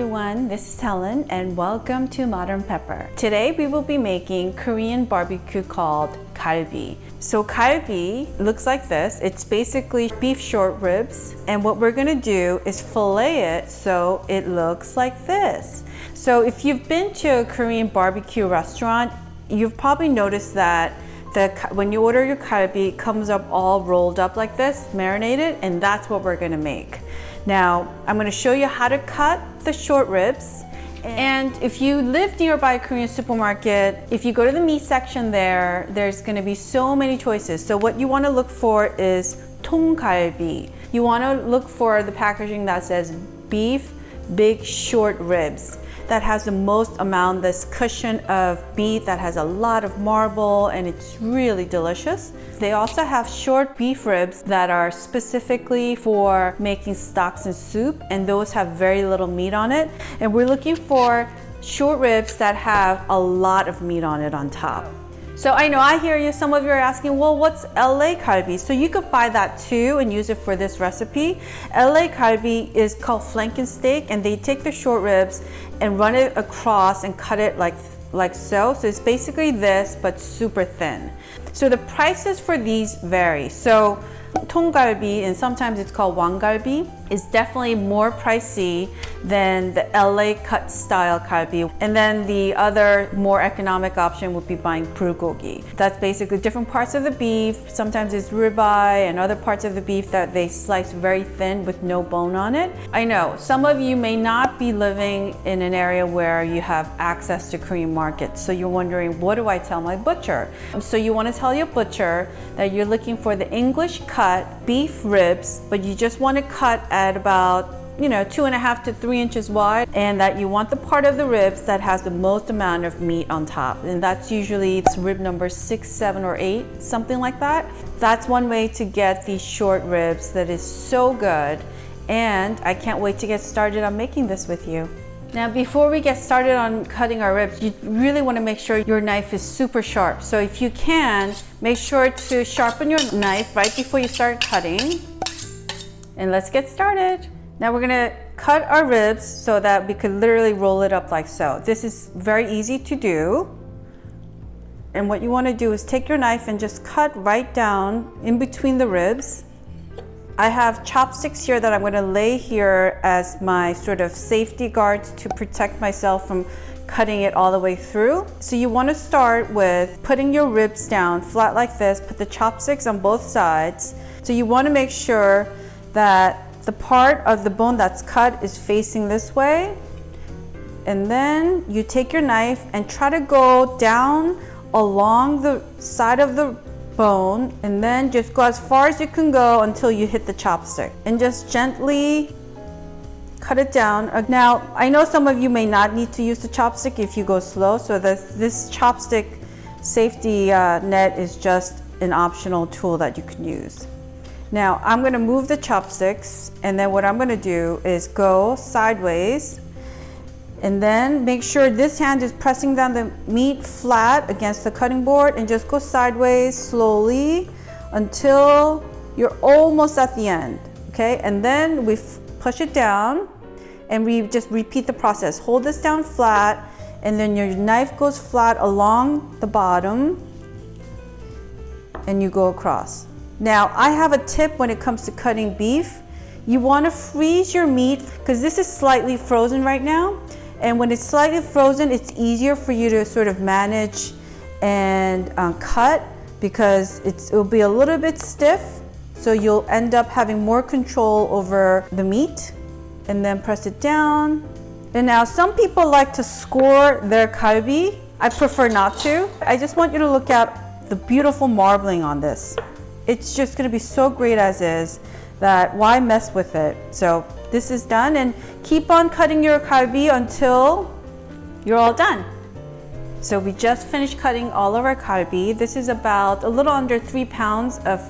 everyone, this is Helen and welcome to Modern Pepper. Today we will be making Korean barbecue called Kalbi. So Kalbi looks like this. It's basically beef short ribs, and what we're gonna do is fillet it so it looks like this. So if you've been to a Korean barbecue restaurant, you've probably noticed that when you order your kalbi, it comes up all rolled up like this, marinated, and that's what we're gonna make. Now, I'm gonna show you how to cut the short ribs. And if you live nearby a Korean supermarket, if you go to the meat section there's gonna be so many choices. So what you wanna look for is 통갈비. You wanna look for the packaging that says beef, big short ribs. That has the most amount, this cushion of beef that has a lot of marble, and it's really delicious. They also have short beef ribs that are specifically for making stocks and soup, and those have very little meat on it. And we're looking for short ribs that have a lot of meat on it on top. So I know I hear you, some of you are asking, well, what's LA Kalbi? So you could buy that too and use it for this recipe. LA Kalbi is called flanken steak, and they take the short ribs and run it across and cut it like so. So it's basically this, but super thin. So the prices for these vary. So 통갈비, and sometimes it's called 왕갈비, is definitely more pricey than the LA cut style kalbi. And then the other more economic option would be buying bulgogi. That's basically different parts of the beef. Sometimes it's ribeye and other parts of the beef that they slice very thin with no bone on it. I know some of you may not be living in an area where you have access to Korean markets. So you're wondering, what do I tell my butcher? So you want to tell your butcher that you're looking for the English cut beef ribs, but you just want to cut at about 2.5 to 3 inches wide, and that you want the part of the ribs that has the most amount of meat on top, and that's usually rib number 6, 7, or 8, something like that. That's one way to get these short ribs that is so good, and I can't wait to get started on making this with you. Now, before we get started on cutting our ribs, you really want to make sure your knife is super sharp. So if you can, make sure to sharpen your knife right before you start cutting. And let's get started. Now we're gonna cut our ribs so that we could literally roll it up like so. This is very easy to do. And what you wanna do is take your knife and just cut right down in between the ribs. I have chopsticks here that I'm gonna lay here as my sort of safety guards to protect myself from cutting it all the way through. So you wanna start with putting your ribs down flat like this, put the chopsticks on both sides. So you wanna make sure that the part of the bone that's cut is facing this way. And then you take your knife and try to go down along the side of the bone, and then just go as far as you can go until you hit the chopstick, and just gently cut it down. Now, I know some of you may not need to use the chopstick if you go slow, so this chopstick safety net is just an optional tool that you can use. Now, I'm gonna move the chopsticks, and then what I'm gonna do is go sideways, and then make sure this hand is pressing down the meat flat against the cutting board, and just go sideways slowly until you're almost at the end, okay? And then we push it down, and we just repeat the process. Hold this down flat, and then your knife goes flat along the bottom, and you go across. Now, I have a tip when it comes to cutting beef. You want to freeze your meat, because this is slightly frozen right now. And when it's slightly frozen, it's easier for you to sort of manage and cut, because it'll be a little bit stiff. So you'll end up having more control over the meat. And then press it down. And now some people like to score their kalbi. I prefer not to. I just want you to look at the beautiful marbling on this. It's just gonna be so great as is that why mess with it? So this is done, and keep on cutting your kalbi until you're all done. So we just finished cutting all of our kalbi. This is about a little under 3 pounds of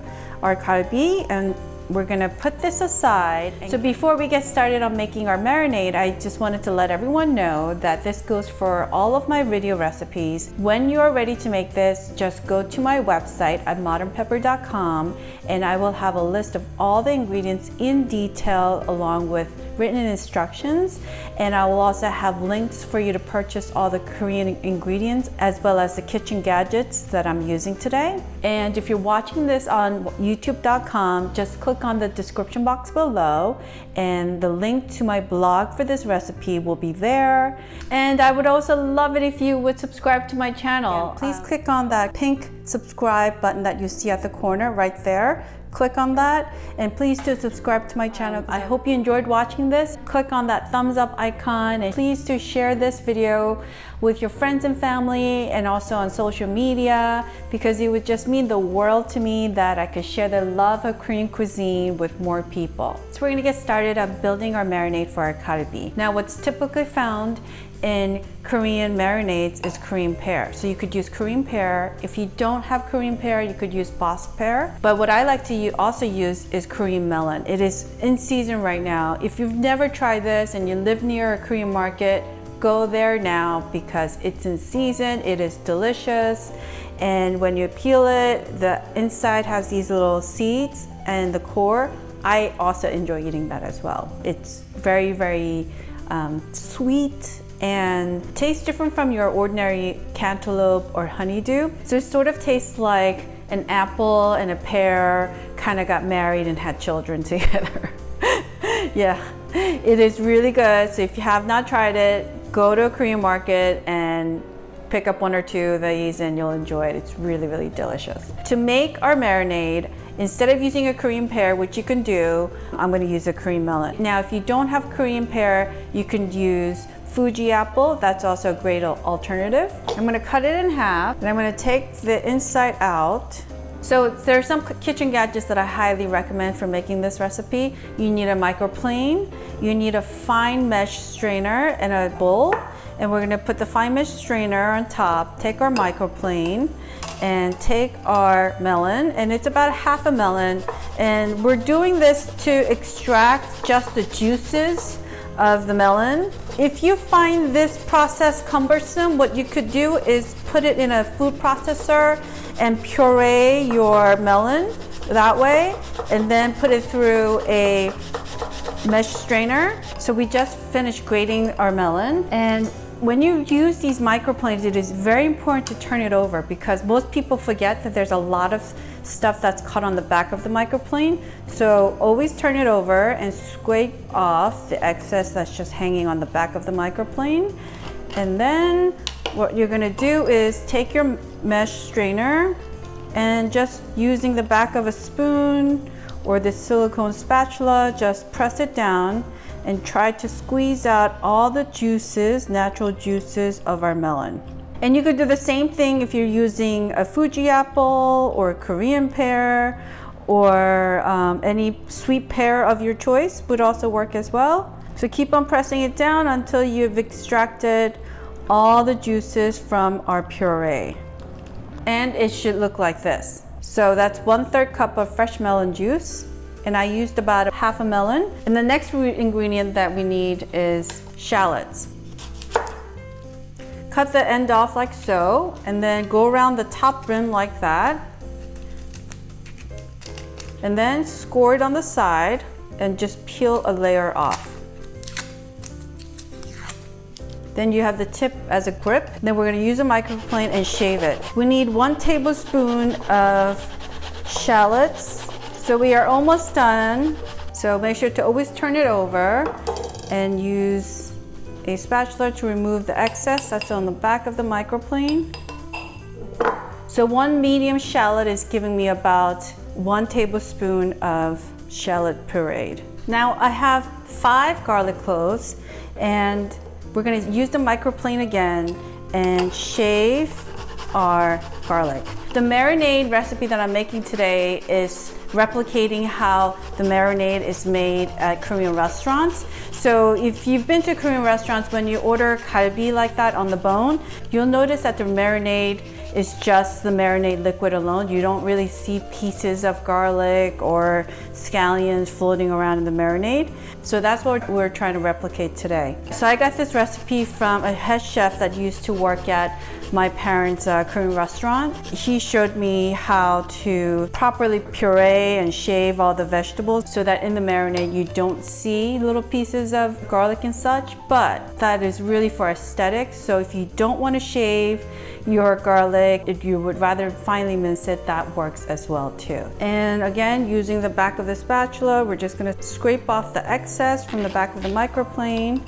our kalbi, and we're gonna put this aside. So before we get started on making our marinade, I just wanted to let everyone know that this goes for all of my video recipes. When you are ready to make this, just go to my website at modernpepper.com, and I will have a list of all the ingredients in detail, along with written instructions, and I will also have links for you to purchase all the Korean ingredients as well as the kitchen gadgets that I'm using today. And if you're watching this on youtube.com, just click on the description box below and the link to my blog for this recipe will be there. And I would also love it if you would subscribe to my channel. Please click on that pink subscribe button that you see at the corner right there. Click on that and please do subscribe to my channel. I hope you enjoyed watching this. Click on that thumbs up icon and please do share this video with your friends and family and also on social media, because it would just mean the world to me that I could share the love of Korean cuisine with more people. So we're gonna get started on building our marinade for our kalbi. Now what's typically found in Korean marinades is Korean pear. So you could use Korean pear. If you don't have Korean pear, you could use bosk pear. But what I like to also use is Korean melon. It is in season right now. If you've never tried this and you live near a Korean market, go there now because it's in season, it is delicious. And when you peel it, the inside has these little seeds and the core. I also enjoy eating that as well. It's very, very sweet and tastes different from your ordinary cantaloupe or honeydew. So it sort of tastes like an apple and a pear kind of got married and had children together. Yeah, it is really good. So if you have not tried it, go to a Korean market and pick up one or two of these and you'll enjoy it. It's really, really delicious. To make our marinade, instead of using a Korean pear, which you can do, I'm going to use a Korean melon. Now, if you don't have Korean pear, you can use Fuji apple. That's also a great alternative. I'm going to cut it in half and I'm going to take the inside out. So there are some kitchen gadgets that I highly recommend for making this recipe. You need a microplane, you need a fine mesh strainer and a bowl, and we're going to put the fine mesh strainer on top, take our microplane and take our melon, and it's about half a melon, and we're doing this to extract just the juices of the melon. If you find this process cumbersome, what you could do is put it in a food processor and puree your melon that way, and then put it through a mesh strainer. So we just finished grating our melon, and when you use these microplanes, it is very important to turn it over because most people forget that there's a lot of stuff that's caught on the back of the microplane. So always turn it over and scrape off the excess that's just hanging on the back of the microplane. And then what you're gonna do is take your mesh strainer and just using the back of a spoon or this silicone spatula, just press it down and try to squeeze out all the juices, natural juices of our melon. And you could do the same thing if you're using a Fuji apple or a Korean pear or any sweet pear of your choice would also work as well. So keep on pressing it down until you've extracted all the juices from our puree. And it should look like this. So that's 1/3 cup of fresh melon juice. And I used about half a melon. And the next ingredient that we need is shallots. Cut the end off like so, and then go around the top rim like that. And then score it on the side and just peel a layer off. Then you have the tip as a grip. Then we're gonna use a microplane and shave it. We need 1 tablespoon of shallots. So we are almost done. So make sure to always turn it over and use a spatula to remove the excess that's on the back of the microplane. So 1 medium shallot is giving me about 1 tablespoon of shallot pureed. Now I have 5 garlic cloves and we're gonna use the microplane again and shave our garlic. The marinade recipe that I'm making today is replicating how the marinade is made at Korean restaurants. So if you've been to Korean restaurants, when you order galbi like that on the bone, you'll notice that the marinade is just the marinade liquid alone. You don't really see pieces of garlic or scallions floating around in the marinade. So that's what we're trying to replicate today. So I got this recipe from a head chef that used to work at my parents' Korean restaurant. He showed me how to properly puree and shave all the vegetables so that in the marinade you don't see little pieces of garlic and such, but that is really for aesthetics. So if you don't want to shave your garlic, if you would rather finely mince it, that works as well too. And again, using the back of the spatula, we're just gonna scrape off the excess from the back of the microplane.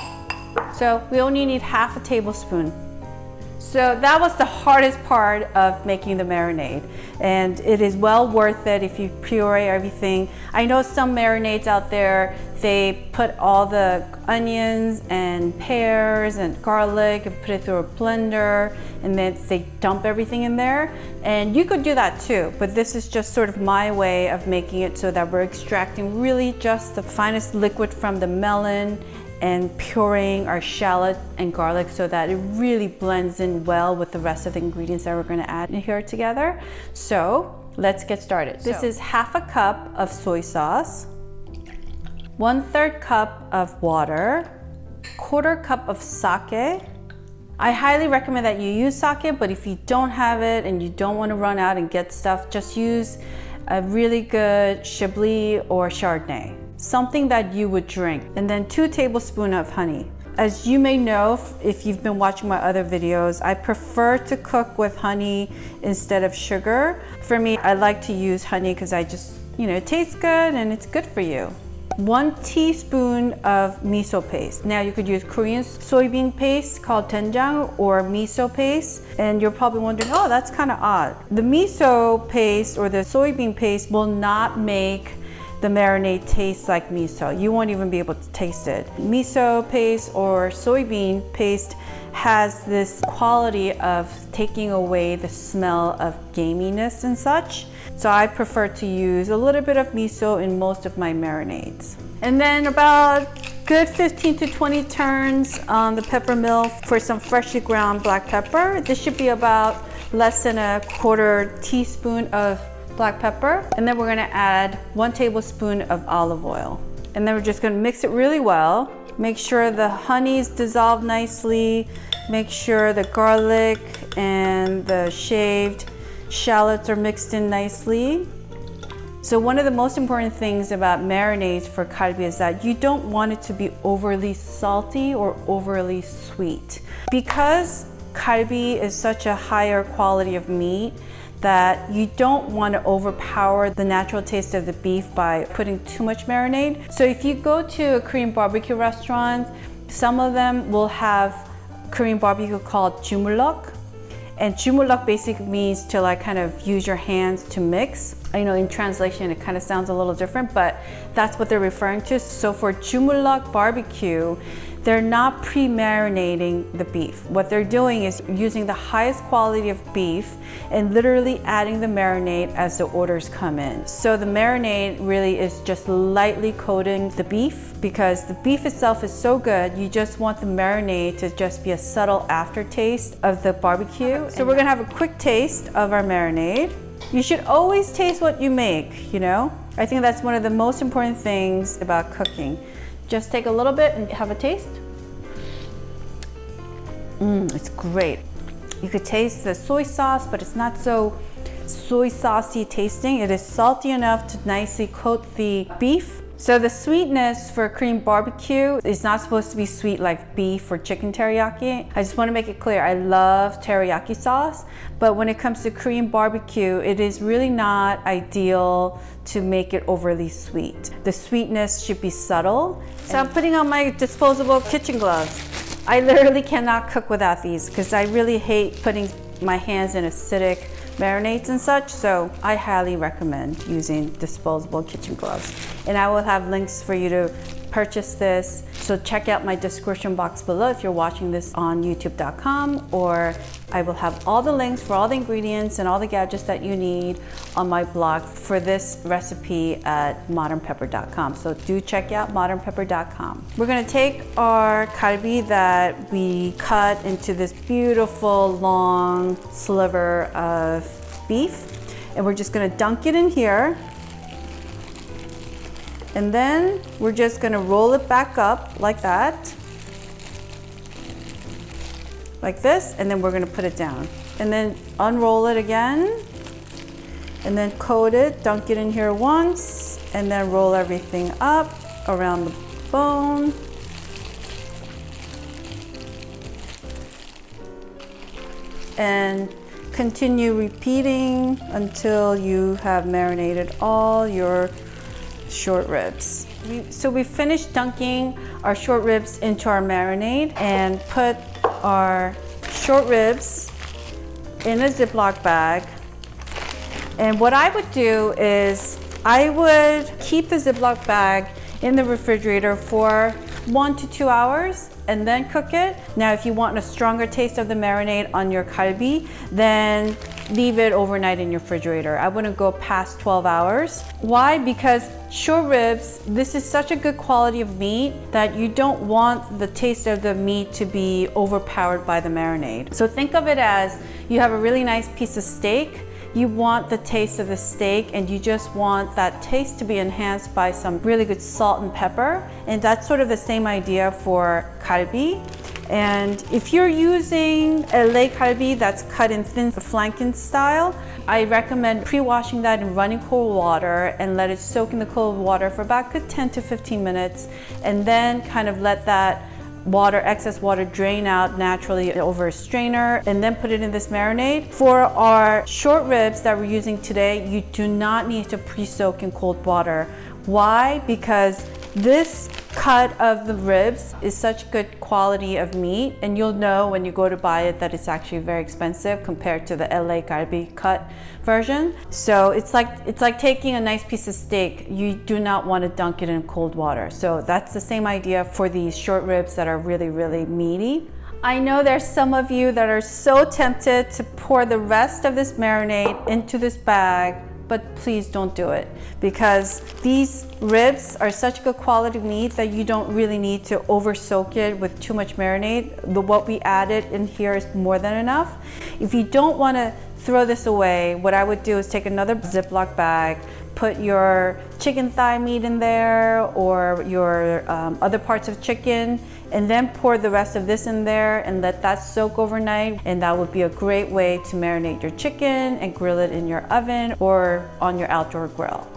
So we only need half a tablespoon. So that was the hardest part of making the marinade, and it is well worth it if you puree everything. I know some marinades out there, they put all the onions and pears and garlic and put it through a blender, and then they dump everything in there. And you could do that too, but this is just sort of my way of making it so that we're extracting really just the finest liquid from the melon and pureeing our shallots and garlic so that it really blends in well with the rest of the ingredients that we're going to add in here together. So let's get started. This is half a cup of soy sauce, 1/3 cup of water, 1/4 cup of sake. I highly recommend that you use sake, but if you don't have it and you don't want to run out and get stuff, just use a really good Chablis or Chardonnay, something that you would drink. And then 2 tablespoons of honey. As you may know, if you've been watching my other videos, I prefer to cook with honey instead of sugar. For me, I like to use honey because I just, it tastes good and it's good for you. 1 teaspoon of miso paste. Now you could use Korean soybean paste called doenjang or miso paste. And you're probably wondering, oh, that's kind of odd. The miso paste or the soybean paste will not make the marinade tastes like miso. You won't even be able to taste it. Miso paste or soybean paste has this quality of taking away the smell of gaminess and such. So I prefer to use a little bit of miso in most of my marinades. And then about good 15 to 20 turns on the pepper mill for some freshly ground black pepper. This should be about less than a 1/4 teaspoon of black pepper, and then we're going to add 1 tablespoon of olive oil, and then we're just going to mix it really well. Make sure the honey's dissolved nicely, make sure the garlic and the shaved shallots are mixed in nicely. So one of the most important things about marinades for kalbi is that you don't want it to be overly salty or overly sweet. Because kalbi is such a higher quality of meat, that you don't want to overpower the natural taste of the beef by putting too much marinade. So if you go to a Korean barbecue restaurant, some of them will have Korean barbecue called jumulok. And jumulok basically means to kind of use your hands to mix. I know in translation it kind of sounds a little different, but that's what they're referring to. So for jumulok barbecue, they're not pre-marinating the beef. What they're doing is using the highest quality of beef and literally adding the marinade as the orders come in. So the marinade really is just lightly coating the beef because the beef itself is so good, you just want the marinade to just be a subtle aftertaste of the barbecue. So we're gonna have a quick taste of our marinade. You should always taste what you make, I think that's one of the most important things about cooking. Just take a little bit and have a taste. It's great. You could taste the soy sauce, but it's not so soy saucy tasting. It is salty enough to nicely coat the beef. So the sweetness for Korean barbecue is not supposed to be sweet like beef or chicken teriyaki. I just want to make it clear, I love teriyaki sauce, but when it comes to Korean barbecue, it is really not ideal to make it overly sweet. The sweetness should be subtle. So I'm putting on my disposable kitchen gloves. I literally cannot cook without these because I really hate putting my hands in acidic marinades and such, so I highly recommend using disposable kitchen gloves. And I will have links for you to purchase this. So check out my description box below if you're watching this on youtube.com, or I will have all the links for all the ingredients and all the gadgets that you need on my blog for this recipe at modernpepper.com. So do check out modernpepper.com. We're gonna take our kalbi that we cut into this beautiful long sliver of beef, and we're just gonna dunk it in here. And then we're just gonna roll it back up like that, like this, and then we're gonna put it down. And then unroll it again, and then coat it, dunk it in here once, and then roll everything up around the bone. And continue repeating until you have marinated all your short ribs. So we finished dunking our short ribs into our marinade and put our short ribs in a Ziploc bag. And what I would do is I would keep the Ziploc bag in the refrigerator for 1 to 2 hours and then cook it. Now, if you want a stronger taste of the marinade on your kalbi, then leave it overnight in your refrigerator. I wouldn't go past 12 hours. Why? Because short ribs, this is such a good quality of meat that you don't want the taste of the meat to be overpowered by the marinade. So think of it as you have a really nice piece of steak. You want the taste of the steak, and you just want that taste to be enhanced by some really good salt and pepper. And that's sort of the same idea for kalbi. And if you're using LA kalbi that's cut in thin flanken style, I recommend pre-washing that in running cold water and let it soak in the cold water for about good 10 to 15 minutes, and then kind of let that excess water drain out naturally over a strainer, and then put it in this marinade. For our short ribs that we're using today, you do not need to pre-soak in cold water. Why? Because this cut of the ribs is such good quality of meat, and you'll know when you go to buy it that it's actually very expensive compared to the LA Galbi cut version. So it's like taking a nice piece of steak. You do not want to dunk it in cold water. So that's the same idea for these short ribs that are really, really meaty. I know there's some of you that are so tempted to pour the rest of this marinade into this bag, but please don't do it, because these ribs are such good quality meat that you don't really need to over soak it with too much marinade. What we added in here is more than enough. If you don't want to throw this away, what I would do is take another Ziploc bag, put your chicken thigh meat in there, or your other parts of chicken, and then pour the rest of this in there and let that soak overnight. And that would be a great way to marinate your chicken and grill it in your oven or on your outdoor grill.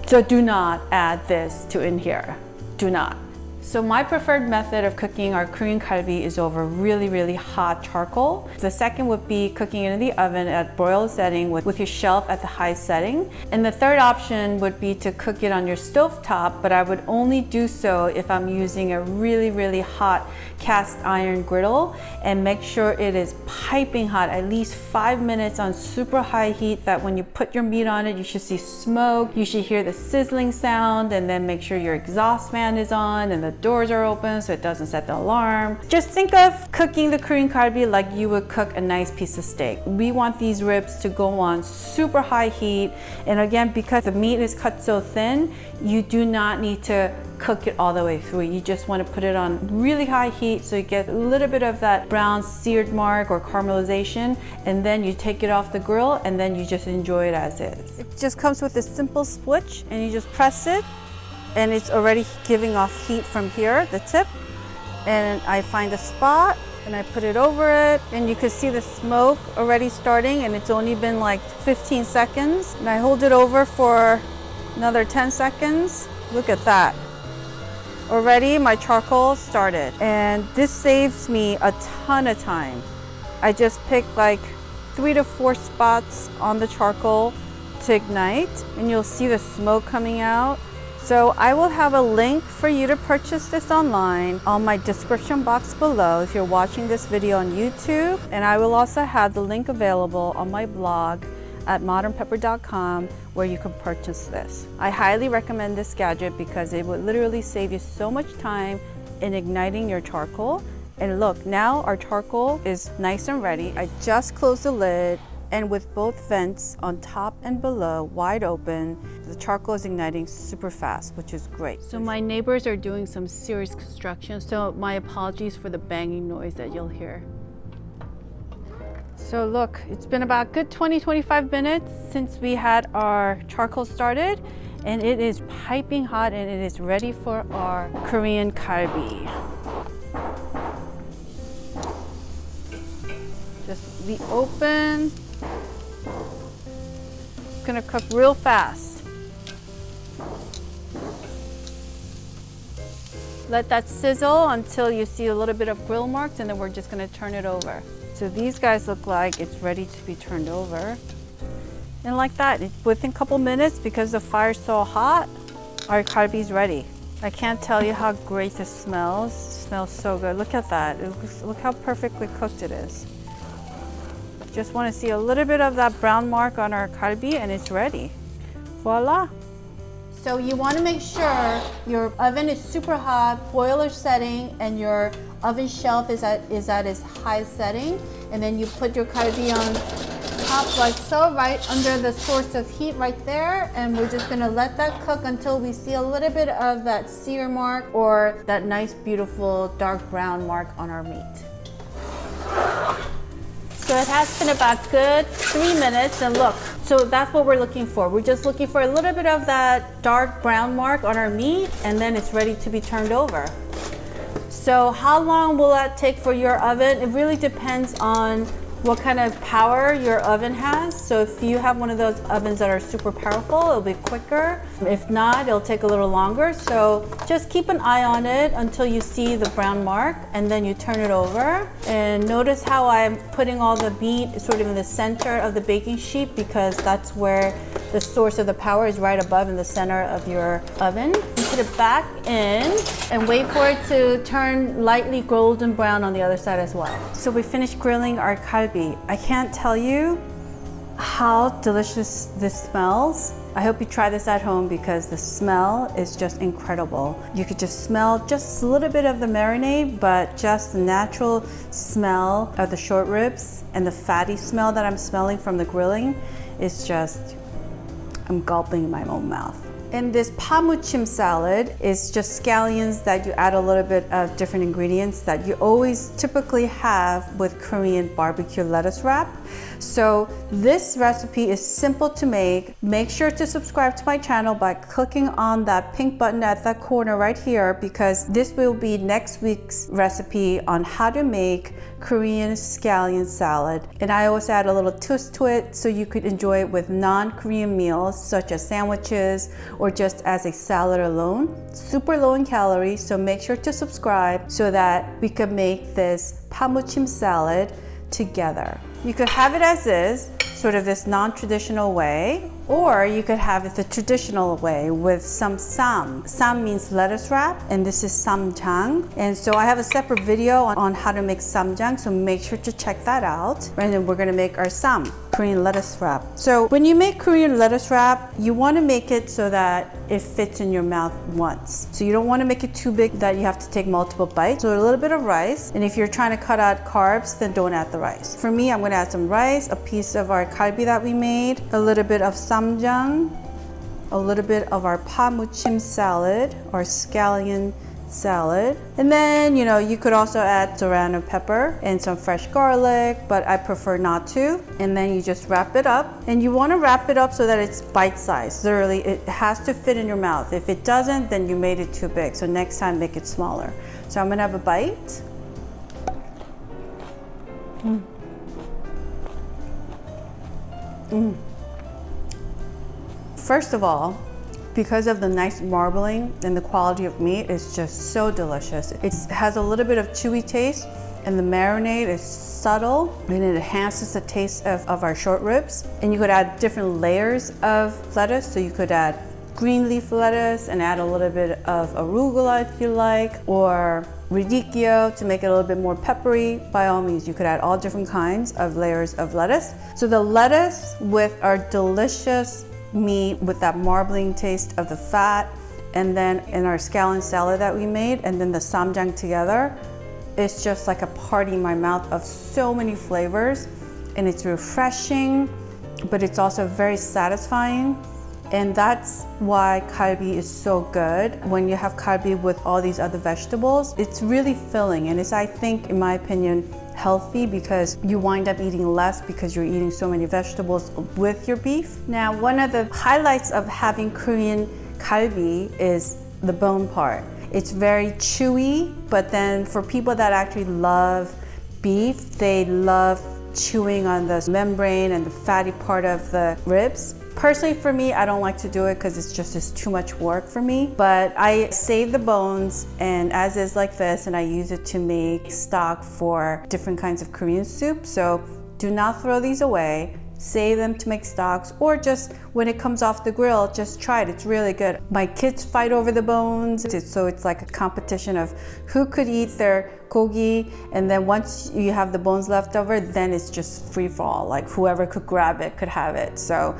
So do not add this to in here. Do not. So my preferred method of cooking our Korean kalbi is over really, really hot charcoal. The second would be cooking it in the oven at broil setting with your shelf at the high setting. And the third option would be to cook it on your stove top, but I would only do so if I'm using a really, really hot cast iron griddle, and make sure it is piping hot, at least 5 minutes on super high heat, that when you put your meat on it, you should see smoke, you should hear the sizzling sound, and then make sure your exhaust fan is on and the doors are open so it doesn't set the alarm. Just think of cooking the Korean kalbi like you would cook a nice piece of steak. We want these ribs to go on super high heat, and again, because the meat is cut so thin, you do not need to cook it all the way through. You just want to put it on really high heat so you get a little bit of that brown seared mark or caramelization, and then you take it off the grill and then you just enjoy it as is. It just comes with a simple switch, and you just press it and it's already giving off heat from here, the tip, and I find a spot and I put it over it, and you can see the smoke already starting, and it's only been like 15 seconds, and I hold it over for another 10 seconds. Look at that. Already my charcoal started, and this saves me a ton of time. I just pick like 3 to 4 spots on the charcoal to ignite, and you'll see the smoke coming out. So I will have a link for you to purchase this online on my description box below if you're watching this video on YouTube, and I will also have the link available on my blog at modernpepper.com where you can purchase this. I highly recommend this gadget because it would literally save you so much time in igniting your charcoal. And look, now our charcoal is nice and ready. I just closed the lid, and with both vents on top and below wide open, the charcoal is igniting super fast, which is great. So my neighbors are doing some serious construction, so my apologies for the banging noise that you'll hear. So look, it's been about a good 20-25 minutes since we had our charcoal started, and it is piping hot and it is ready for our Korean Kalbi. Just be open. It's gonna cook real fast. Let that sizzle until you see a little bit of grill marks, and then we're just gonna turn it over. So these guys look like it's ready to be turned over. And like that, within a couple minutes, because the fire's so hot, our kalbi's ready. I can't tell you how great this smells. It smells so good. Look at that. Look how perfectly cooked it is. Just want to see a little bit of that brown mark on our kalbi, and it's ready. Voila. So you want to make sure your oven is super hot, boiler setting, and your oven shelf is at its high setting. And then you put your kalbi on top like so, right under the source of heat right there. And we're just going to let that cook until we see a little bit of that sear mark or that nice, beautiful dark brown mark on our meat. So it has been about good 3 minutes, and look, so that's what we're looking for. We're just looking for a little bit of that dark brown mark on our meat, and then it's ready to be turned over. So how long will that take for your oven? It really depends on what kind of power your oven has. So if you have one of those ovens that are super powerful, it'll be quicker. If not, it'll take a little longer. So just keep an eye on it until you see the brown mark, and then you turn it over. And notice how I'm putting all the meat sort of in the center of the baking sheet, because that's where the source of the power is, right above in the center of your oven. You put it back in and wait for it to turn lightly golden brown on the other side as well. So we finished grilling our kalbi. I can't tell you how delicious this smells. I hope you try this at home because the smell is just incredible. You could just smell just a little bit of the marinade, but just the natural smell of the short ribs and the fatty smell that I'm smelling from the grilling is just, I'm gulping in my own mouth. And this pamuchim salad is just scallions that you add a little bit of different ingredients that you always typically have with Korean barbecue lettuce wrap. So this recipe is simple to make. Make sure to subscribe to my channel by clicking on that pink button at that corner right here, because this will be next week's recipe on how to make Korean scallion salad. And I always add a little twist to it so you could enjoy it with non-Korean meals such as sandwiches or just as a salad alone. Super low in calories, so make sure to subscribe so that we can make this pamuchim salad together. You could have it as is, sort of this non-traditional way, or you could have it the traditional way with some ssam. Ssam means lettuce wrap, and this is samjang. And so I have a separate video on how to make samjang, so make sure to check that out. And then we're gonna make our ssam, Korean lettuce wrap. So when you make Korean lettuce wrap, you wanna make it so that it fits in your mouth once. So you don't wanna make it too big that you have to take multiple bites. So a little bit of rice, and if you're trying to cut out carbs, then don't add the rice. For me, I'm gonna add some rice, a piece of our kalbi that we made, a little bit of samjang, a little bit of our pamuchim salad or scallion salad. And then, you know, you could also add serrano pepper and some fresh garlic, but I prefer not to. And then you just wrap it up, and you want to wrap it up so that it's bite-sized. Literally, it has to fit in your mouth. If it doesn't, then you made it too big. So next time, make it smaller. So I'm gonna have a bite. First of all, because of the nice marbling and the quality of meat, it's just so delicious. It has a little bit of chewy taste, and the marinade is subtle, and it enhances the taste of our short ribs. And you could add different layers of lettuce, so you could add green leaf lettuce and add a little bit of arugula if you like, or radicchio to make it a little bit more peppery. By all means, you could add all different kinds of layers of lettuce. So the lettuce with our delicious meat with that marbling taste of the fat, and then in our scallion salad that we made, and then the ssamjang together, it's just like a party in my mouth of so many flavors. And it's refreshing, but it's also very satisfying. And that's why kalbi is so good. When you have kalbi with all these other vegetables, it's really filling, and it's, I think, in my opinion, healthy, because you wind up eating less because you're eating so many vegetables with your beef. Now, one of the highlights of having Korean kalbi is the bone part. It's very chewy, but then for people that actually love beef, they love chewing on the membrane and the fatty part of the ribs. Personally, for me, I don't like to do it because it's too much work for me. But I save the bones and as is like this, and I use it to make stock for different kinds of Korean soup. So do not throw these away. Save them to make stocks, or just when it comes off the grill, just try it. It's really good. My kids fight over the bones, so it's like a competition of who could eat their gogi, and then once you have the bones left over, then it's just free for all. Like whoever could grab it could have it. So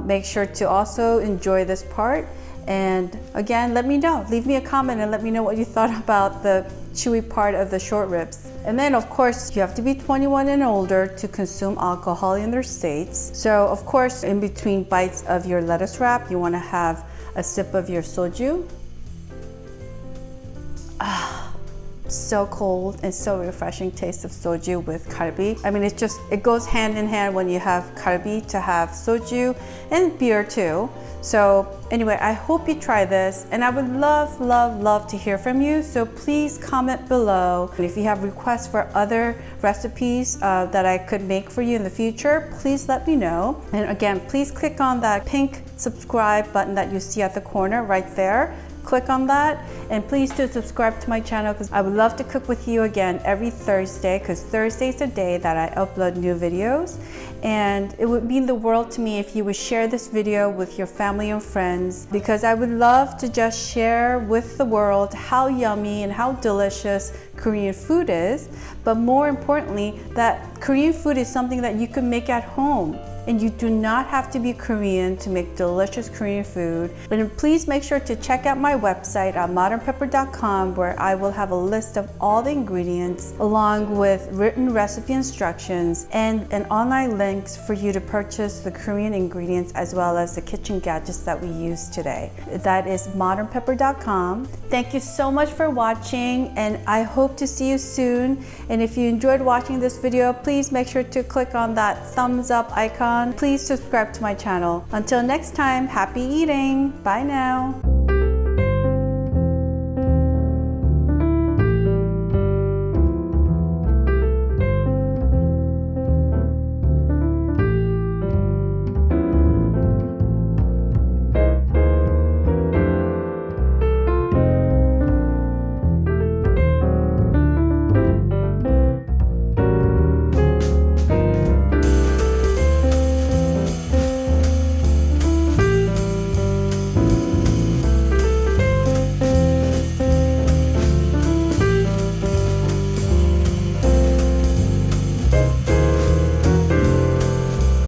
make sure to also enjoy this part. And again, let me know. Leave me a comment and let me know what you thought about the chewy part of the short ribs. And then of course, you have to be 21 and older to consume alcohol in their states. So of course, in between bites of your lettuce wrap, you want to have a sip of your soju. So cold and so refreshing taste of soju with kalbi. I mean, it goes hand in hand when you have kalbi to have soju and beer too. So anyway, I hope you try this, and I would love to hear from you. So please comment below. And if you have requests for other recipes that I could make for you in the future, please let me know. And again, please click on that pink subscribe button that you see at the corner right there. Click on that, and please do subscribe to my channel, because I would love to cook with you again every Thursday, because Thursday is the day that I upload new videos. And it would mean the world to me if you would share this video with your family and friends, because I would love to just share with the world how yummy and how delicious Korean food is, but more importantly, that Korean food is something that you can make at home. And you do not have to be Korean to make delicious Korean food. But please make sure to check out my website at modernpepper.com, where I will have a list of all the ingredients along with written recipe instructions and an online links for you to purchase the Korean ingredients as well as the kitchen gadgets that we use today. That is modernpepper.com. Thank you so much for watching, and I hope to see you soon. And if you enjoyed watching this video, please make sure to click on that thumbs up icon. Please subscribe to my channel. Until next time, happy eating. Bye now.